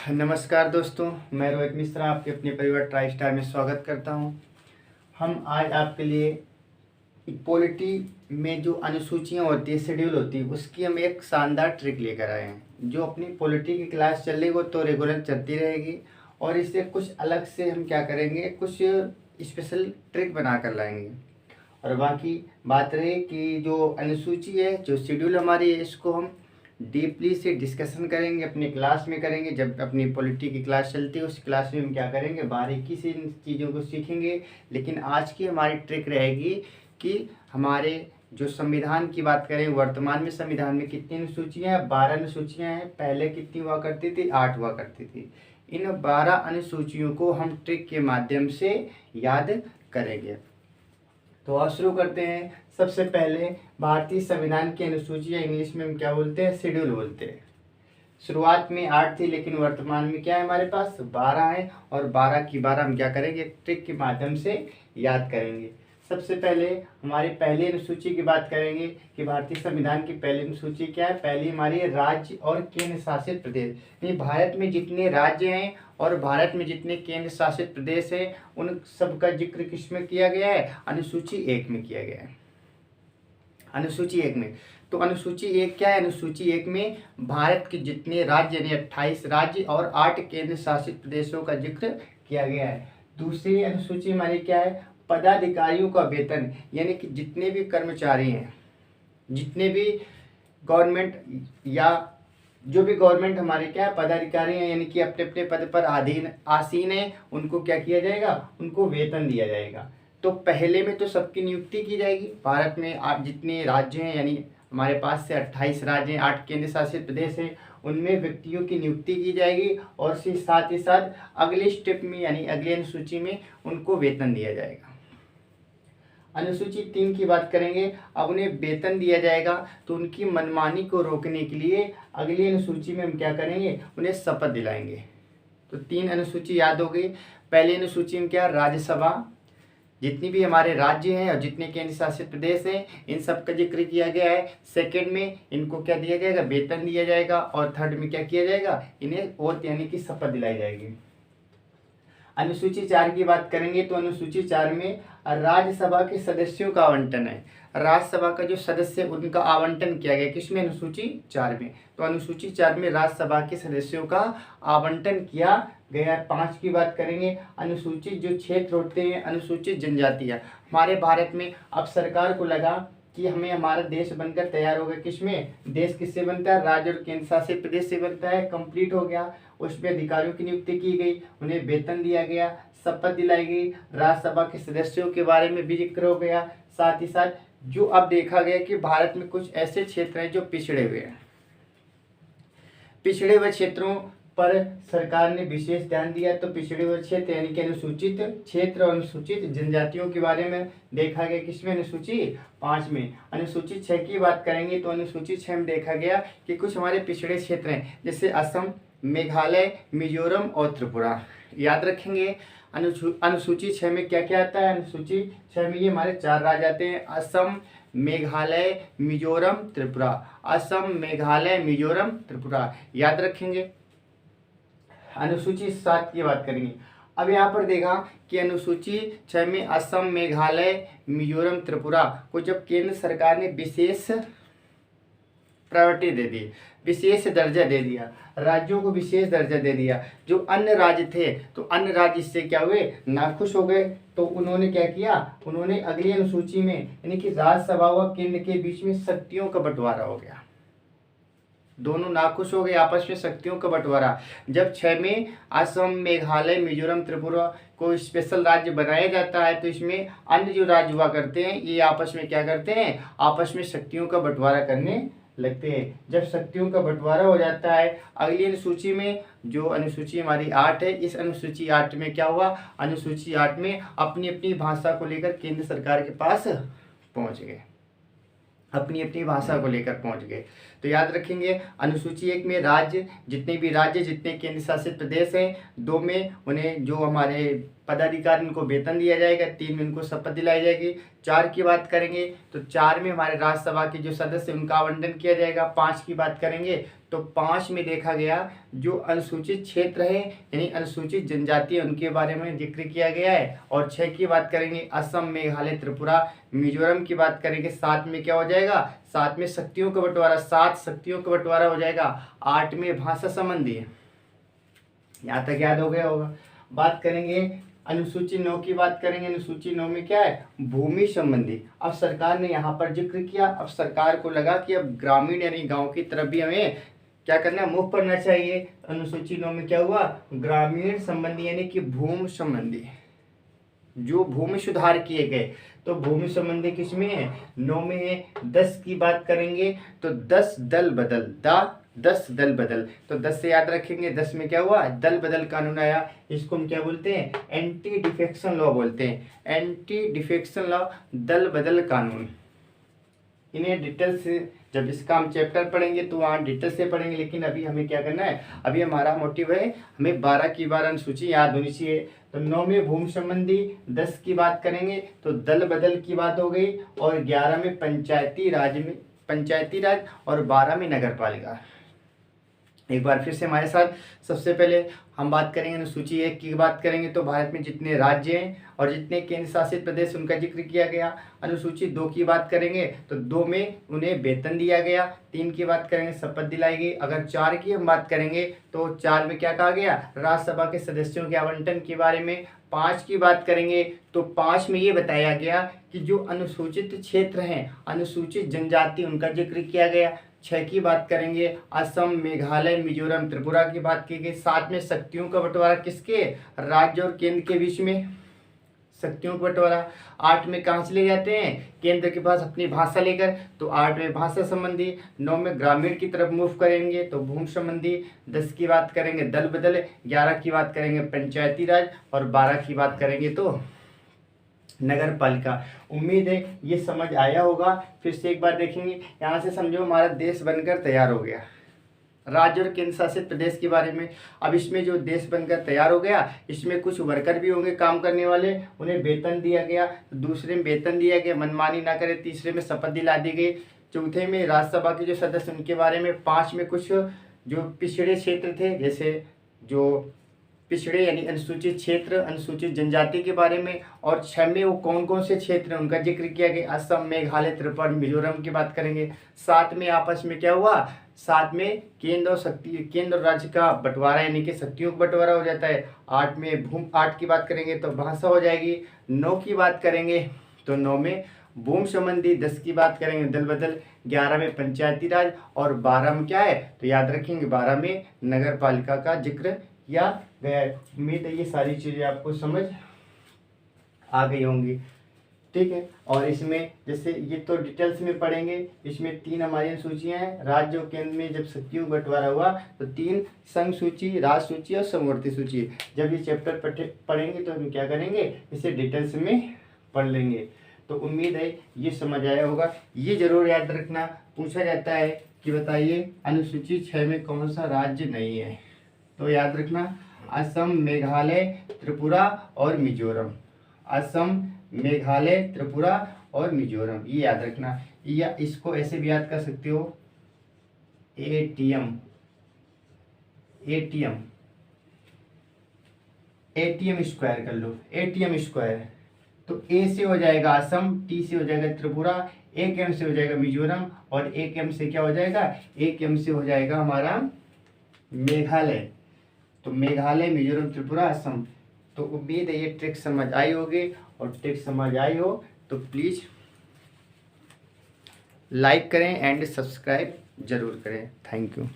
नमस्कार दोस्तों, मैं रोहित मिश्रा आपके अपने परिवार ट्राई स्टार में स्वागत करता हूं। हम आज आपके लिए पॉलिटी में जो अनुसूचियां होती है, शेड्यूल होती है, उसकी हम एक शानदार ट्रिक लेकर आए हैं। जो अपनी पॉलिटी की क्लास चल रही वो तो रेगुलर चलती रहेगी, और इससे कुछ अलग से हम क्या करेंगे, कुछ स्पेशल ट्रिक बना कर लाएंगे। और बाकी बात रही कि जो अनुसूची है, जो शेड्यूल हमारी है, इसको हम डीपली से डिस्कशन करेंगे, अपनी क्लास में करेंगे। जब अपनी पॉलिटी की क्लास चलती है उस क्लास में हम क्या करेंगे, बारीकी से इन चीज़ों को सीखेंगे। लेकिन आज की हमारी ट्रिक रहेगी कि हमारे जो संविधान की बात करें, वर्तमान में संविधान में कितनी अनुसूचियाँ हैं? 12 अनुसूचियाँ हैं। पहले कितनी हुआ करती थी? 8 हुआ करती थी। इन 12 अनुसूचियों को हम ट्रिक के माध्यम से याद करेंगे। तो आज शुरू करते हैं। सबसे पहले भारतीय संविधान की अनुसूची, या इंग्लिश में हम क्या बोलते हैं, शेड्यूल बोलते हैं। शुरुआत में 8 थी, लेकिन वर्तमान में क्या है, हमारे पास 12 है। और 12 की 12 हम क्या करेंगे, ट्रिक के माध्यम से याद करेंगे। सबसे पहले हमारी पहली अनुसूची की बात करेंगे कि भारतीय संविधान की पहली अनुसूची क्या है। पहली हमारी राज्य और केंद्र शासित प्रदेश। यानी भारत में जितने राज्य हैं और भारत में जितने केंद्र शासित प्रदेश हैं, उन सब का जिक्र किस में किया गया है? अनुसूची 1 में किया गया है। अनुसूची 1 में। तो अनुसूची 1 क्या है? अनुसूची 1 में भारत के जितने राज्य, यानी 28 राज्य और 8 केंद्र शासित प्रदेशों का जिक्र किया गया है। दूसरी अनुसूची हमारी क्या है? पदाधिकारियों का वेतन, यानी कि जितने भी कर्मचारी हैं, जितने भी गवर्नमेंट या जो भी गवर्नमेंट हमारे क्या है, पदाधिकारी हैं, यानी कि अपने अपने पद पर आसीन हैं, उनको क्या किया जाएगा? उनको वेतन दिया जाएगा। तो पहले में तो सबकी नियुक्ति की जाएगी। भारत में जितने राज्य हैं, यानी हमारे पास से 28 राज्य हैं, 8 केंद्र शासित प्रदेश हैं, उनमें व्यक्तियों की नियुक्ति की जाएगी। और साथ ही साथ अगले स्टेप में, यानी अगली अनुसूची में उनको वेतन दिया जाएगा। अनुसूची 3 की बात करेंगे। अब उन्हें वेतन दिया जाएगा, तो उनकी मनमानी को रोकने के लिए अगली अनुसूची में हम क्या करेंगे, उन्हें शपथ दिलाएंगे। तो 3 अनुसूची याद हो गई। पहली अनुसूची में क्या? राज्यसभा, जितनी भी हमारे राज्य हैं और जितने केंद्र शासित प्रदेश हैं, इन सब का जिक्र किया गया है। सेकंड में इनको क्या दिया जाएगा? वेतन दिया जाएगा। और थर्ड में क्या किया जाएगा? इन्हें ओथ, यानी कि शपथ दिलाई जाएगी। अनुसूची 4 की बात करेंगे। तो अनुसूची 4 में राज्यसभा के सदस्यों का आवंटन है। राज्यसभा का जो सदस्य, उनका आवंटन किया गया किसमें? अनुसूची 4 में। तो अनुसूची 4 में राज्यसभा के सदस्यों का आवंटन किया गया। 5 की बात करेंगे। अनुसूचित जो क्षेत्र होते हैं, अनुसूचित जनजातियां। हमारे भारत में अब सरकार को लगा कि हमें हमारा देश बनकर तैयार हो गया। किसमें? देश किससे बनता है? राज्य और केंद्र शासित प्रदेश से बनता है। कंप्लीट हो गया। उसमें अधिकारियों की नियुक्ति की गई, उन्हें वेतन दिया गया, शपथ दिलाई गई, राज्यसभा के सदस्यों के बारे में भी जिक्र हो गया। साथ ही साथ जो अब देखा गया कि भारत में कुछ ऐसे क्षेत्र हैं जो पिछड़े हुए हैं। पिछड़े हुए क्षेत्रों पर सरकार ने विशेष ध्यान दिया। तो पिछड़े हुए क्षेत्र, यानी कि अनुसूचित क्षेत्र और अनुसूचित जनजातियों के बारे में देखा गया। किसमें? अनुसूची 5 में। अनुसूची 6 की बात करेंगे। तो अनुसूची 6 में देखा गया कि कुछ हमारे पिछड़े क्षेत्र हैं, जैसे असम, मेघालय, मिजोरम और त्रिपुरा। याद रखेंगे अनुसूची 6 में क्या क्या आता है। अनुसूची 6 में ये हमारे 4 राज्य आते हैं: असम, मेघालय, मिजोरम, त्रिपुरा। असम, मेघालय, मिजोरम, त्रिपुरा। याद रखेंगे। अनुसूची 7 की बात करेंगे। अब यहाँ पर देखा कि अनुसूची 6 में असम, मेघालय, मिजोरम, त्रिपुरा को जब केंद्र सरकार ने विशेष प्रायोरिटी दे दी, विशेष दर्जा दे दिया, राज्यों को विशेष दर्जा दे दिया, जो अन्य राज्य थे, तो अन्य राज्य इससे क्या हुए? नाखुश हो गए। तो उन्होंने क्या किया? उन्होंने अगली अनुसूची में, यानी कि राज्यसभा व केंद्र के बीच में शक्तियों का बंटवारा हो गया। दोनों नाखुश हो गए आपस में, शक्तियों का बंटवारा। जब 6 में असम, मेघालय, मिजोरम, त्रिपुरा को स्पेशल राज्य बनाया जाता है, तो इसमें अन्य जो राज्य हुआ करते हैं, ये आपस में क्या करते हैं? आपस में शक्तियों का बंटवारा करने लगते हैं। जब शक्तियों का बंटवारा हो जाता है, अगली अनुसूची में, जो अनुसूची हमारी 8 है, इस अनुसूची 8 में क्या हुआ? अनुसूची 8 में अपनी अपनी भाषा को लेकर केंद्र सरकार के पास पहुंच गए, अपनी अपनी भाषा को लेकर पहुंच गए। तो याद रखेंगे अनुसूची 1 में राज्य, जितने भी राज्य, जितने केंद्र शासित प्रदेश हैं, 2 में उन्हें जो हमारे पदाधिकारी उनको वेतन दिया जाएगा, 3 में उनको शपथ दिलाई जाएगी। 4 की बात करेंगे तो 4 में हमारे राज्यसभा के जो सदस्य उनका आवंटन किया जाएगा। 5 की बात करेंगे तो 5 में देखा गया जो अनुसूचित क्षेत्र है यानी अनुसूचित जनजाति है उनके बारे में जिक्र किया गया है। और 6 की बात करेंगे असम, मेघालय, त्रिपुरा, मिजोरम की बात करेंगे। 7 में क्या हो जाएगा, 7 में शक्तियों का बंटवारा, 7 शक्तियों का बंटवारा हो जाएगा। 8 में भाषा संबंधी, यहाँ तक याद हो गया होगा। बात करेंगे अनुसूची 9 की बात करेंगे। अनुसूची 9 में क्या है, भूमि संबंधी। अब सरकार ने यहाँ पर जिक्र किया, अब सरकार को लगा कि अब ग्रामीण यानी गांव की तरफ भी हमें क्या करना है, मुख करना चाहिए। अनुसूची 9 में क्या हुआ, ग्रामीण संबंधी यानी कि भूमि संबंधी जो भूमि सुधार किए गए, तो भूमि संबंधी किसमें है, 9 में है। 10 की बात करेंगे तो 10 दल बदल, 10 दल बदल, तो 10 से याद रखेंगे। 10 में क्या हुआ, दल बदल कानून आया। इसको हम क्या बोलते हैं, एंटी डिफेक्शन लॉ बोलते हैं। एंटी डिफेक्शन लॉ, दल बदल कानून। इन्हें डिटेल से जब इसका हम चैप्टर पढ़ेंगे तो वहाँ डिटेल से पढ़ेंगे, लेकिन अभी हमें क्या करना है, अभी हमारा मोटिव है हमें 12 की 12 अनुसूची याद होनी चाहिए। तो 9 में भूमि संबंधी, 10 की बात करेंगे तो दल बदल की बात हो गई, और 11 में पंचायती राज, और 12 में नगर पालिका। एक बार फिर से हमारे साथ, सबसे पहले हम बात करेंगे अनुसूची 1 की बात करेंगे तो भारत में जितने राज्य हैं और जितने केंद्र शासित प्रदेश उनका जिक्र किया गया। अनुसूची 2 की बात करेंगे तो 2 में उन्हें वेतन दिया गया। 3 की बात करेंगे शपथ दिलाई गई। अगर 4 की हम बात करेंगे तो 4 में क्या कहा गया, राज्यसभा के सदस्यों के आवंटन के बारे में। 5 की बात करेंगे तो 5 में ये बताया गया कि जो अनुसूचित क्षेत्र हैं, अनुसूचित जनजाति, उनका जिक्र किया गया। 6 की बात करेंगे असम, मेघालय, मिजोरम, त्रिपुरा की बात की गई। 7 में शक्तियों का बंटवारा किसके, राज्य और केंद्र के बीच में शक्तियों का बंटवारा। 8 में कहाँ से ले जाते हैं, केंद्र के पास अपनी भाषा लेकर, तो 8 में भाषा संबंधी। 9 में ग्रामीण की तरफ मूव करेंगे तो भूमि संबंधी। 10 की बात करेंगे दल बदल, 11 की बात करेंगे पंचायती राज, और 12 की बात करेंगे तो नगर पालिका। उम्मीद है ये समझ आया होगा। फिर से एक बार देखेंगे, यहाँ से समझो हमारा देश बनकर तैयार हो गया, राज्य और केंद्र शासित प्रदेश के बारे में। अब इसमें जो देश बनकर तैयार हो गया, इसमें कुछ वर्कर भी होंगे काम करने वाले, उन्हें वेतन दिया गया। दूसरे में वेतन दिया गया, मनमानी ना करे। तीसरे में शपथ दिला दी गई। चौथे में राज्यसभा के जो सदस्य उनके बारे में। 5 में कुछ जो पिछड़े क्षेत्र थे, जैसे जो पिछड़े यानी अनुसूचित क्षेत्र, अनुसूचित जनजाति के बारे में। और 6 में वो कौन कौन से क्षेत्र हैं उनका जिक्र किया गया, असम, मेघालय, त्रिपुरा, मिजोरम की बात करेंगे। 7 में आपस में क्या हुआ, 7 में केंद्र और राज्य का बंटवारा यानी कि शक्तियों का बंटवारा हो जाता है। 8 की बात करेंगे तो भाषा हो जाएगी। 9 की बात करेंगे तो 9 में भूमि संबंधी। 10 की बात करेंगे दल बदल। 11 में पंचायती राज, और 12 में क्या है, तो याद रखेंगे 12 में नगर पालिका का जिक्र किया गया है। उम्मीद है ये सारी चीज़ें आपको समझ आ गई होंगी, ठीक है। और इसमें जैसे ये तो डिटेल्स में पढ़ेंगे, इसमें 3 हमारी सूचियाँ हैं। राज्य और केंद्र में जब शक्तियों का बंटवारा हुआ तो 3 संघ सूची, राज्य सूची और समवर्ती सूची। जब ये चैप्टर पढ़ेंगे तो हम क्या करेंगे, इसे डिटेल्स में पढ़ लेंगे। तो उम्मीद है ये समझ आया होगा। ये जरूर याद रखना, पूछा जाता है कि बताइए अनुसूची 6 में कौन सा राज्य नहीं है, तो याद रखना असम, मेघालय, त्रिपुरा और मिजोरम। असम, मेघालय, त्रिपुरा और मिजोरम, ये याद रखना। या इसको ऐसे भी याद कर सकते हो, एटीएम स्क्वायर कर लो, एटीएम स्क्वायर। तो ए से हो जाएगा असम, टी से हो जाएगा त्रिपुरा, एक एम से हो जाएगा मिजोरम, और एक एम से क्या हो जाएगा, एक एम से हो जाएगा हमारा मेघालय। तो मेघालय, मिजोरम, त्रिपुरा, असम। तो उम्मीद है ये ट्रिक समझ आई होगी, और ट्रिक समझ आई हो तो प्लीज़ लाइक करें एंड सब्सक्राइब जरूर करें। Thank you.